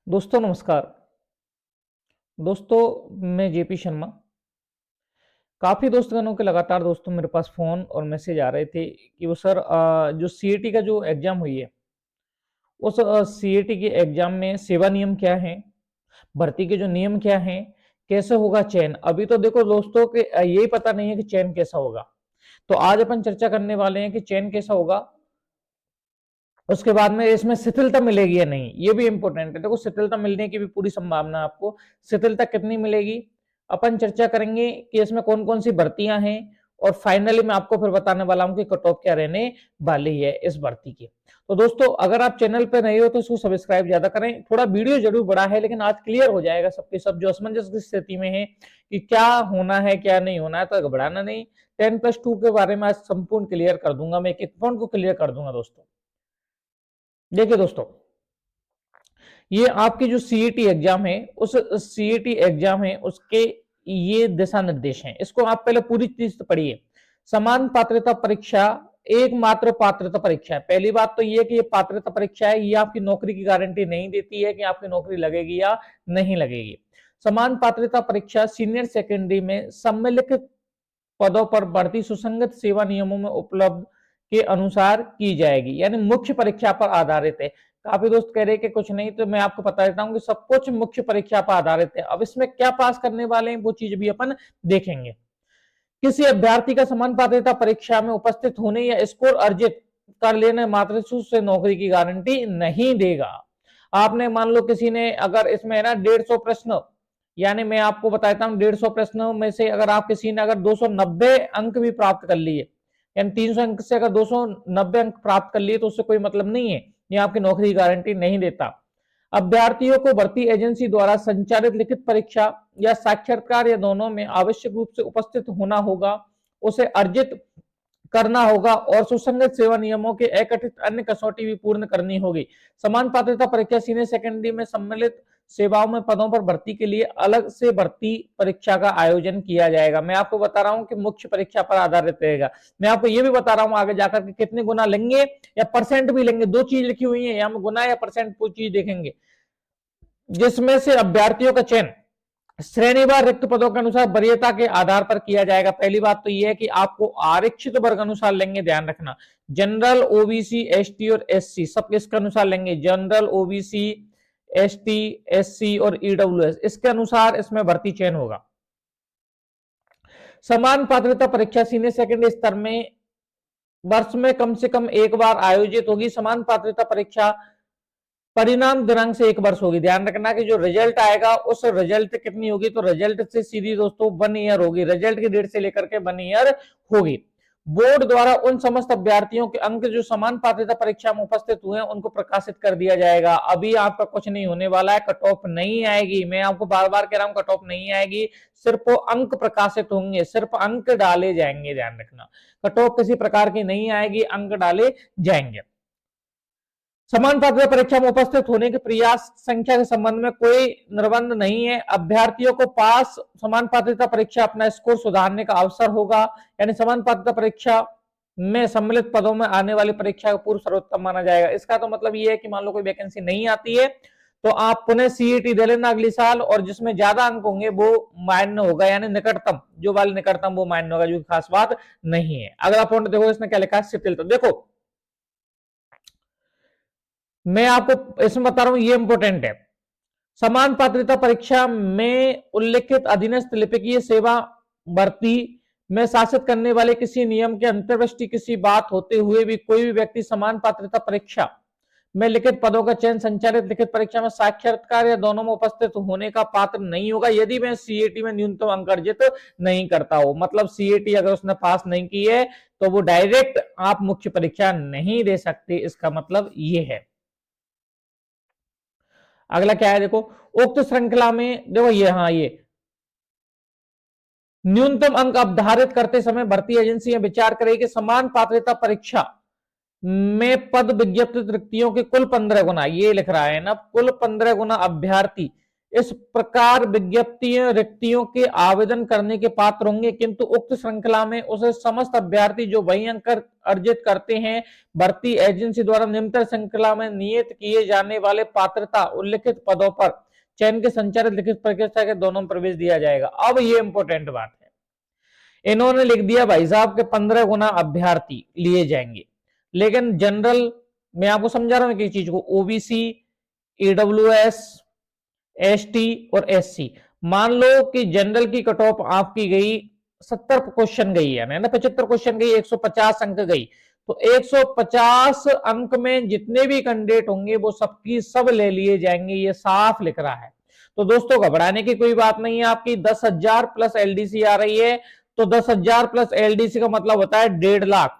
दोस्तों नमस्कार। दोस्तों मैं जेपी शर्मा। काफ़ी दोस्तगणों के लगातार दोस्तों मेरे पास फ़ोन और मैसेज आ रहे थे कि वो सर जो सीएटी का जो एग्ज़ाम हुई है उस सीएटी के एग्ज़ाम में सेवा नियम क्या हैं? भर्ती के जो नियम क्या हैं? कैसे होगा चयन? अभी तो देखो दोस्तों कि यही पता नहीं है कि चयन कैसा होगा। तो आज अपन चर्चा करने वाले हैं कि चयन कैसा होगा, उसके बाद में इसमें शिथिलता मिलेगी या नहीं, ये भी इंपॉर्टेंट है। देखो शिथिलता मिलने की भी पूरी संभावना है आपको। शिथिलता कितनी मिलेगी अपन चर्चा करेंगे कि इसमें कौन कौन सी भर्तियां हैं, और फाइनली मैं आपको फिर बताने वाला हूं कि कट ऑफ क्या रहने वाली है इस भर्ती की। तो दोस्तों अगर आप चैनल पर नए हो तो इसको सब्सक्राइब ज्यादा करें। थोड़ा वीडियो जरूर बड़ा है लेकिन आज क्लियर हो जाएगा सबके सब जो असमंजस की स्थिति में है कि क्या होना है क्या नहीं होना है, तो घबराना नहीं। 10+2 के बारे में आज संपूर्ण क्लियर कर दूंगा, मैं एक एक पॉइंट को क्लियर कर दूंगा। दोस्तों देखिए दोस्तों, ये आपकी जो सीईटी एग्जाम है उस सीईटी एग्जाम है उसके ये दिशा निर्देश हैं। इसको आप पहले पूरी चीज पढ़िए। समान पात्रता परीक्षा एकमात्र पात्रता परीक्षा है। पहली बात तो ये कि ये पात्रता परीक्षा है, ये आपकी नौकरी की गारंटी नहीं देती है कि आपकी नौकरी लगेगी या नहीं लगेगी। समान पात्रता परीक्षा सीनियर सेकेंडरी में सम्मिलित पदों पर भर्ती सुसंगत सेवा नियमों में उपलब्ध के अनुसार की जाएगी, यानी मुख्य परीक्षा पर आधारित है। काफी दोस्त कह रहे हैं कि कुछ नहीं, तो मैं आपको बता देता हूं कि सब कुछ मुख्य परीक्षा पर आधारित है। अब इसमें क्या पास करने वाले हैं वो चीज भी अपन देखेंगे। किसी अभ्यर्थी का समान पात्रता परीक्षा में उपस्थित होने या स्कोर अर्जित कर लेने मात्र से नौकरी की गारंटी नहीं देगा। आपने मान लो किसी ने अगर इसमें है ना 150 प्रश्न, यानी मैं आपको बताता हूं 150 प्रश्नों में से अगर आप किसी ने अगर 290 अंक भी प्राप्त कर लिए, यानी 300 अंक से अगर 290 अंक प्राप्त कर लिए तो उससे कोई मतलब नहीं है, ये आपकी नौकरी की गारंटी नहीं देता। अभ्यर्थियों को भर्ती एजेंसी द्वारा संचालित लिखित परीक्षा या साक्षात्कार या दोनों में आवश्यक रूप से उपस्थित होना होगा, उसे अर्जित करना होगा और सुसंगत सेवा नियमों के एकत्रित अन्य कसौटी भी पूर्ण करनी होगी। समान पात्रता परीक्षा सीनियर सेकेंडरी में सम्मिलित सेवाओं में पदों पर भर्ती के लिए अलग से भर्ती परीक्षा का आयोजन किया जाएगा। मैं आपको बता रहा हूं कि मुख्य परीक्षा पर आधारित रहेगा। मैं आपको यह भी बता रहा हूं आगे जाकर के कितने गुना लेंगे या परसेंट भी लेंगे। दो चीज लिखी हुई है, हम गुना या परसेंट वो चीज देखेंगे। जिसमें से अभ्यर्थियों का चयन श्रेणीवार रिक्त पदों के अनुसार वरीयता के आधार पर किया जाएगा। पहली बात तो यह है कि आपको आरक्षित वर्ग अनुसार लेंगे, ध्यान रखना। जनरल, ओबीसी, एसटी और एससी सब किसके अनुसार लेंगे? जनरल, ओबीसी, एसटी, एससी और ईडब्ल्यूएस, इसके अनुसार इसमें भर्ती चयन होगा। समान पात्रता परीक्षा सीनियर सेकेंडरी स्तर में वर्ष में कम से कम एक बार आयोजित होगी। समान पात्रता परीक्षा परिणाम दिनांक से एक वर्ष होगी। ध्यान रखना कि जो रिजल्ट आएगा उस रिजल्ट कितनी होगी, तो रिजल्ट से सीधी दोस्तों 1 ईयर होगी। रिजल्ट की डेट से लेकर के 1 ईयर होगी। बोर्ड द्वारा उन समस्त अभ्यर्थियों के अंक जो समान पात्रता परीक्षा में उपस्थित हुए हैं उनको प्रकाशित कर दिया जाएगा। अभी आपका कुछ नहीं होने वाला है, कट ऑफ नहीं आएगी। मैं आपको बार बार कह रहा हूं कट ऑफ नहीं आएगी, सिर्फ अंक प्रकाशित होंगे, सिर्फ अंक डाले जाएंगे। ध्यान रखना, कट ऑफ किसी प्रकार की नहीं आएगी, अंक डाले जाएंगे। समान पात्रता परीक्षा में उपस्थित होने के प्रयास संख्या के संबंध में कोई निर्बंध नहीं है। अभ्यर्थियों को पास समान पात्रता परीक्षा अपना स्कोर सुधारने का अवसर होगा, यानी समान पात्रता परीक्षा में सम्मिलित पदों में आने वाली परीक्षा का पूर्व सर्वोत्तम माना जाएगा। इसका तो मतलब ये है कि मान लो कोई वैकेंसी नहीं आती है तो आप पुनः सीईटी दे लेना अगले साल, और जिसमें ज्यादा अंक होंगे वो मान्य होगा, यानी निकटतम जो वाले निकटतम वो मान्य होगा, जो खास बात नहीं है। अगला पॉइंट देखो, इसने क्या लिखा है? शिथिलता। देखो मैं आपको इसमें बता रहा हूं, ये इंपॉर्टेंट है। समान पात्रता परीक्षा में उल्लिखित अधीनस्थ लिपिकीय सेवा भर्ती में शासित करने वाले किसी नियम के अंतर्दृष्टि किसी बात होते हुए भी कोई भी व्यक्ति समान पात्रता परीक्षा में लिखित पदों का चयन संचालित लिखित परीक्षा में साक्षात्कार या दोनों में उपस्थित होने का पात्र नहीं होगा, यदि मैं सीएटी में न्यूनतम अंक अर्जित नहीं करता हो। मतलब सीएटी अगर उसने पास नहीं की है तो वो डायरेक्ट आप मुख्य परीक्षा नहीं दे सकते, इसका मतलब ये है। अगला क्या है देखो, उक्त श्रृंखला में देखो ये, हाँ ये न्यूनतम अंक अवधारित करते समय भर्ती एजेंसी विचार करेगी समान पात्रता परीक्षा में पद विज्ञप्त रिक्तियों के कुल 15 गुना, ये लिख रहा है ना, कुल 15 गुना अभ्यर्थी इस प्रकार विज्ञप्तियों रिक्तियों के आवेदन करने के पात्र होंगे, किंतु उक्त श्रृंखला में उसे समस्त अभ्यर्थी जो वही अंक अर्जित करते हैं भर्ती एजेंसी द्वारा निम्नतर श्रृंखला में नियत किए जाने वाले पात्रता उल्लिखित पदों पर चयन के संचालित लिखित परीक्षा के दोनों में प्रवेश दिया जाएगा। अब ये इंपॉर्टेंट बात है, इन्होंने लिख दिया भाई साहब के 15 गुना अभ्यर्थी लिए जाएंगे, लेकिन जनरल मैं आपको समझा रहा हूं कि चीज को, ओबीसी, ईडब्ल्यूएस, एसटी और एससी, मान लो कि जनरल की कट ऑफ आपकी गई 70 क्वेश्चन गई है ना, 75 क्वेश्चन गई, 150 अंक गई, तो 150 अंक में जितने भी कैंडिडेट होंगे वो सबकी सब ले लिए जाएंगे, ये साफ लिख रहा है। तो दोस्तों घबराने की कोई बात नहीं है, आपकी 10,000 प्लस एलडीसी आ रही है, तो 10,000 प्लस एलडीसी का मतलब होता है 1.5 लाख,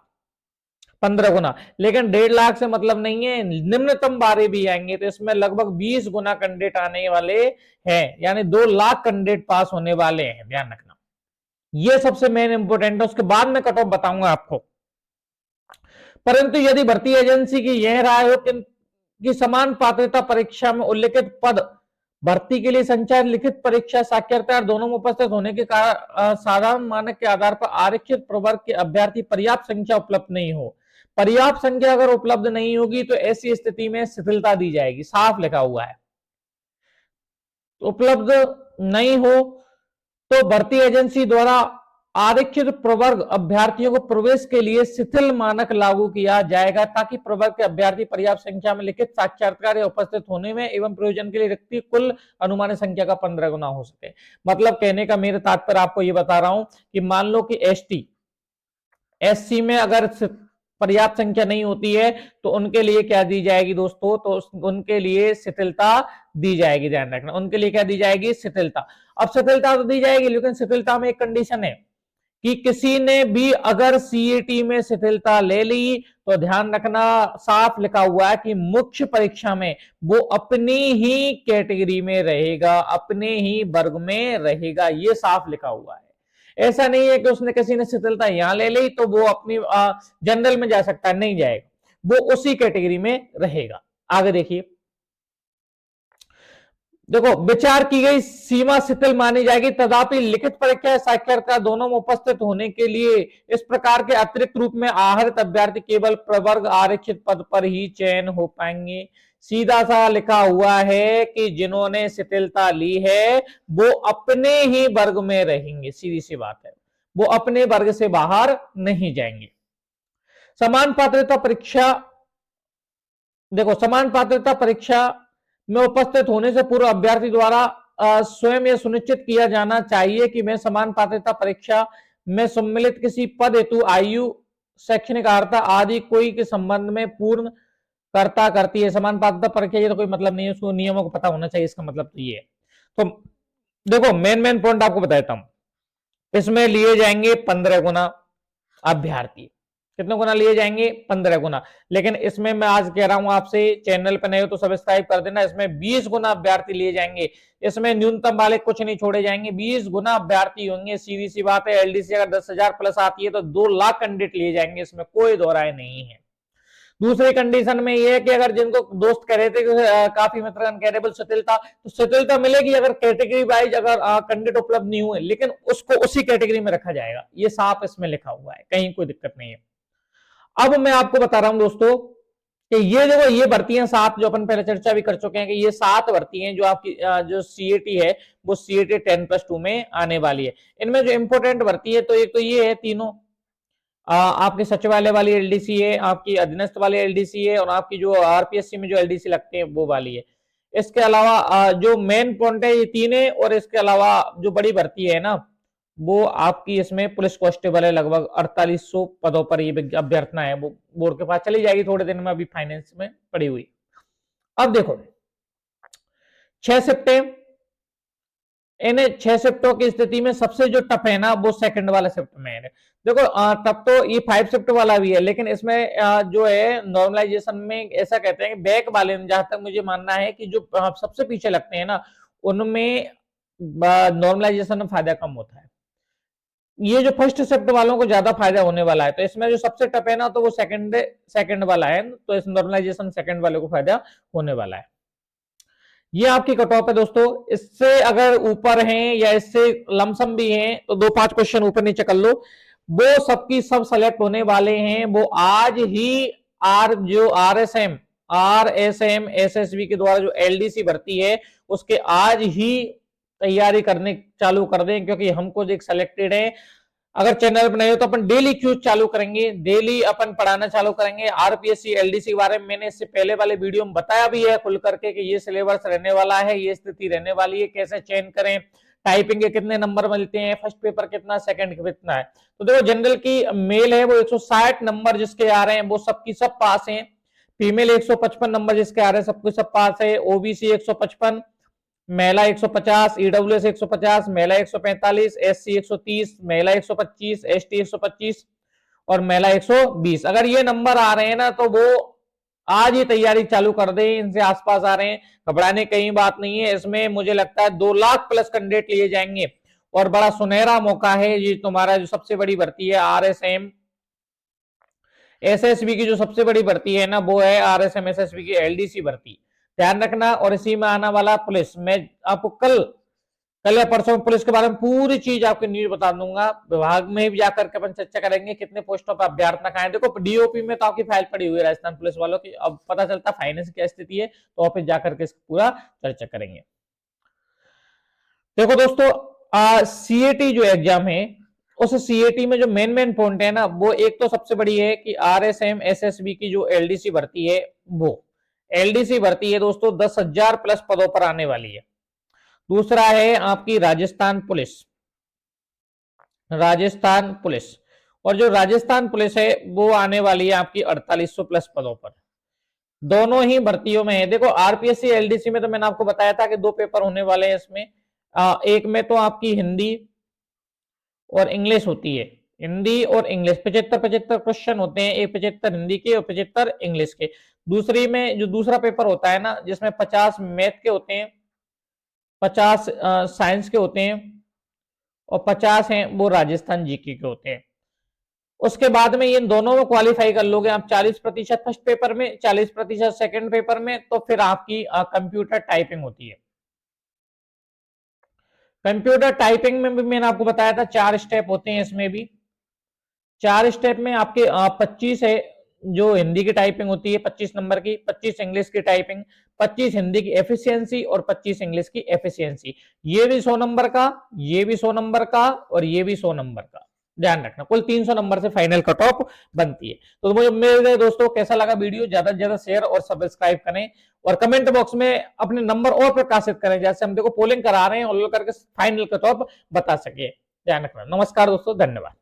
15 गुना, लेकिन 1.5 लाख से मतलब नहीं है, निम्नतम 12 भी आएंगे, तो इसमें लगभग 20 गुना कैंडिडेट आने वाले हैं, यानी 2 लाख कैंडिडेट पास होने वाले हैं, ध्यान रखना, ये सबसे मेन इंपोर्टेंट है। उसके बाद में कट ऑफ बताऊंगा आपको। परंतु यदि भर्ती एजेंसी की यह राय हो कि समान पात्रता परीक्षा में उल्लिखित पद भर्ती के लिए संचालित लिखित परीक्षा साक्षरता दोनों में उपस्थित होने के कारण साधारण मानक के आधार पर आरक्षित प्रवर्ग के अभ्यर्थी पर्याप्त संख्या उपलब्ध नहीं हो, पर्याप्त संख्या अगर उपलब्ध नहीं होगी तो ऐसी स्थिति में शिथिलता दी जाएगी, साफ लिखा हुआ है। उपलब्ध नहीं हो तो भर्ती एजेंसी द्वारा आरक्षित प्रवर्ग अभ्यर्थियों को प्रवेश के लिए शिथिल मानक लागू किया जाएगा, ताकि प्रवर्ग के अभ्यर्थी पर्याप्त संख्या में लिखित साक्षात्कार या उपस्थित होने में एवं प्रयोजन के लिए रिक्ति कुल अनुमानित संख्या का 15 गुना हो सके। मतलब कहने का मेरा तात्पर्य आपको ये बता रहा हूं कि मान लो कि एसटी एससी में अगर पर्याप्त संख्या नहीं होती है तो उनके लिए क्या दी जाएगी दोस्तों, तो उनके लिए शिथिलता दी जाएगी, ध्यान रखना, उनके लिए क्या दी जाएगी, शिथिलता। अब शिथिलता तो दी जाएगी, लेकिन शिथिलता में एक कंडीशन है कि किसी ने भी अगर सीईटी में शिथिलता ले ली तो ध्यान रखना, साफ लिखा हुआ है कि मुख्य परीक्षा में वो अपनी ही कैटेगरी में रहेगा, अपने ही वर्ग में रहेगा, ये साफ लिखा हुआ है। ऐसा नहीं है कि उसने किसी ने शिथिलता यहां ले ली तो वो अपनी जनरल में जा सकता है, नहीं जाएगा, वो उसी कैटेगरी में रहेगा। आगे देखिए, देखो विचार की गई सीमा शिथिल मानी जाएगी, तथापि लिखित परीक्षा साक्षरता दोनों में उपस्थित होने के लिए इस प्रकार के अतिरिक्त रूप में आहरित अभ्यर्थी केवल प्रवर्ग आरक्षित पद पर ही चयन हो पाएंगे। सीधा सा लिखा हुआ है कि जिन्होंने शिथिलता ली है वो अपने ही वर्ग में रहेंगे, सीधी सी बात है, वो अपने वर्ग से बाहर नहीं जाएंगे। समान पात्रता परीक्षा, देखो समान पात्रता परीक्षा में उपस्थित होने से पूर्व अभ्यर्थी द्वारा स्वयं यह सुनिश्चित किया जाना चाहिए कि मैं समान पात्रता परीक्षा में सम्मिलित किसी पद हेतु आयु, शैक्षणिक अर्हता आदि कोई के संबंध में पूर्ण करता करती है। समान पात्रता परीक्षा ये तो कोई मतलब नहीं है, उसको नियमों को पता होना चाहिए, इसका मतलब तो ये है। तो देखो मेन पॉइंट आपको बताता हूं, इसमें लिए जाएंगे 15 गुना अभ्यर्थी, कितने गुना लिए जाएंगे, 15 गुना, लेकिन इसमें मैं आज कह रहा हूं आपसे, चैनल पर नए हो तो सब्सक्राइब कर देना, इसमें 20 गुना अभ्यर्थी लिए जाएंगे, इसमें न्यूनतम वाले कुछ नहीं छोड़े जाएंगे, 20 गुना अभ्यर्थी होंगे, सीधी सी बात है। एलडीसी अगर 10,000 प्लस आती है तो 2 लाख कैंडिडेट लिए जाएंगे, इसमें कोई दो राय नहीं है। दूसरी कंडीशन में यह है कि अगर जिनको दोस्त कह रहे थे कि काफी मित्र अनकैरेबल शिथिलता, तो शिथिलता मिलेगी अगर कैटेगरी वाइज अगर कैंडिडेट उपलब्ध नहीं हुए, लेकिन उसको उसी कैटेगरी में रखा जाएगा, ये साफ इसमें लिखा हुआ है, कहीं कोई दिक्कत नहीं है। अब मैं आपको बता रहा हूं दोस्तों कि ये देखो ये भर्तियां 7 जो अपन पहले चर्चा भी कर चुके हैं कि ये 7 भर्तियां जो आपकी जो सीएटी है वो सीएटी 10+2 में आने वाली है। इनमें जो इंपोर्टेंट भर्ती है तो एक तो ये है, तीनों आपके सचिवालय वाली एलडीसी है, आपकी अधीनस्थ वाली एलडीसी है, और आपकी जो आरपीएससी में जो एलडीसी लगते हैं वो वाली है। इसके अलावा जो मेन पॉइंट है ये 3 है, और इसके अलावा जो बड़ी भर्ती है ना वो आपकी इसमें पुलिस कांस्टेबल है, लगभग 4800 पदों पर ये अभ्यर्थना है, वो बोर्ड के पास चली जाएगी थोड़े दिन में, अभी फाइनेंस में पड़ी हुई। अब देखो 6 शिफ्टें, इन 6 शिफ्टों की स्थिति में सबसे जो टफ है ना वो सेकंड वाला शिफ्ट में है। देखो तब तो ये 5 शिफ्ट वाला भी है, लेकिन इसमें जो है नॉर्मलाइजेशन में ऐसा कहते हैं कि बैक वाले में, जहां तक मुझे मानना है कि जो सबसे पीछे लगते हैं ना उनमें नॉर्मलाइजेशन में फायदा कम होता है। ये जो फर्स्ट शिफ्ट वालों को ज्यादा फायदा होने वाला है, तो इसमें जो सबसे टफ है ना तो वो सेकंड वाला है, तो इस नॉर्मलाइजेशन सेकंड वाले को फायदा होने वाला है। ये आपकी कट ऑफ है दोस्तों। इससे अगर ऊपर हैं या इससे लमसम भी हैं तो 2-5 क्वेश्चन ऊपर नीचे कर लो, वो सबकी सब सेलेक्ट होने वाले हैं। वो आज ही जो आरएसएम एसएसबी के द्वारा जो एलडीसी भर्ती है उसके आज ही तैयारी करने चालू कर दें, क्योंकि हमको जो सिलेक्टेड है। अगर चैनल पर नहीं हो तो अपन डेली क्यूज चालू करेंगे, डेली अपन पढ़ाना चालू करेंगे आरपीएससी एलडीसी के बारे में। मैंने इससे पहले वाले वीडियो में बताया भी है खुल करके कि ये सिलेबस रहने वाला है, ये स्थिति रहने वाली है, कैसे चयन करें, टाइपिंग के कितने नंबर मिलते हैं, फर्स्ट पेपर कितना, सेकंड कितना है। तो देखो जनरल की मेल है वो 160 नंबर जिसके आ रहे हैं वो सबकी सब पास हैं। फीमेल 155 नंबर जिसके आ रहे हैं सबके सब पास है। ओबीसी 155, महिला 150, ईडब्ल्यूएस 150, महिला 145, एससी 130, महिला 125, एसटी 125 और महिला 120। अगर ये नंबर आ रहे हैं ना तो वो आज ही तैयारी चालू कर दें, इनसे आसपास आ रहे हैं, घबराने कहीं बात नहीं है। इसमें मुझे लगता है 2 लाख प्लस कैंडिडेट लिए जाएंगे और बड़ा सुनहरा मौका है। ये तुम्हारा जो सबसे बड़ी भर्ती है आरएसएम एसएसबी की, जो सबसे बड़ी भर्ती है ना वो है आरएसएम एसएसबी की एलडीसी भर्ती, ध्यान रखना। और इसी में आने वाला पुलिस, मैं आपको कल या परसों पुलिस के बारे में पूरी चीज आपको न्यूज बता दूंगा। विभाग में भी जाकर के अपन चर्चा करेंगे कितने पोस्टों पर अभ्यर्थना आए। देखो डीओपी में तो आपकी फाइल पड़ी हुई है राजस्थान पुलिस वालों की, अब पता चलता फाइनेंस की स्थिति है तो ऑफिस जाकर के पूरा चर्चा करेंगे। देखो दोस्तों सीएटी जो एग्जाम है उस सीएटी में जो मेन पॉइंट है ना वो एक तो सबसे बड़ी है कि आरएसएम एसएसबी की जो एलडीसी भर्ती है वो एलडीसी भर्ती है दोस्तों 10,000 प्लस पदों पर आने वाली है। दूसरा है आपकी राजस्थान पुलिस, और जो राजस्थान पुलिस है वो आने वाली है आपकी 4800 प्लस पदों पर। दोनों ही भर्तियों में है। देखो आरपीएससी एलडीसी में तो मैंने आपको बताया था कि 2 पेपर होने वाले हैं इसमें। एक में तो आपकी हिंदी और इंग्लिश होती है, हिंदी और इंग्लिश 75 क्वेश्चन होते हैं, एक 75 हिंदी के और 75 इंग्लिश के। दूसरी में जो दूसरा पेपर होता है ना जिसमें 50 मैथ के होते हैं, 50 साइंस के होते हैं और 50 हैं वो राजस्थान जीके के होते हैं। उसके बाद में ये दोनों में क्वालिफाई कर लोगे आप 40% फर्स्ट पेपर में, 40% सेकंड पेपर में, तो फिर आपकी कंप्यूटर टाइपिंग होती है। कंप्यूटर टाइपिंग में भी मैंने आपको बताया था 4 स्टेप होते हैं, इसमें भी 4 स्टेप में आपके 25 है जो हिंदी की टाइपिंग होती है 25 नंबर की, 25 इंग्लिश की टाइपिंग, 25 हिंदी की एफिशिएंसी और 25 इंग्लिश की एफिशिएंसी। ये भी 100 नंबर का, ये भी 100 नंबर का और ये भी 100 नंबर का, ध्यान रखना। कुल 300 नंबर से फाइनल कट ऑफ बनती है। तो मुझे मेरे दोस्तों कैसा लगा वीडियो, ज्यादा से ज्यादा शेयर और सब्सक्राइब करें और कमेंट बॉक्स में अपने नंबर और प्रकाशित करें, जैसे हम देखो पोलिंग करा रहे हैं और करके फाइनल कट ऑफ बता सके। ध्यान रखना। नमस्कार दोस्तों, धन्यवाद।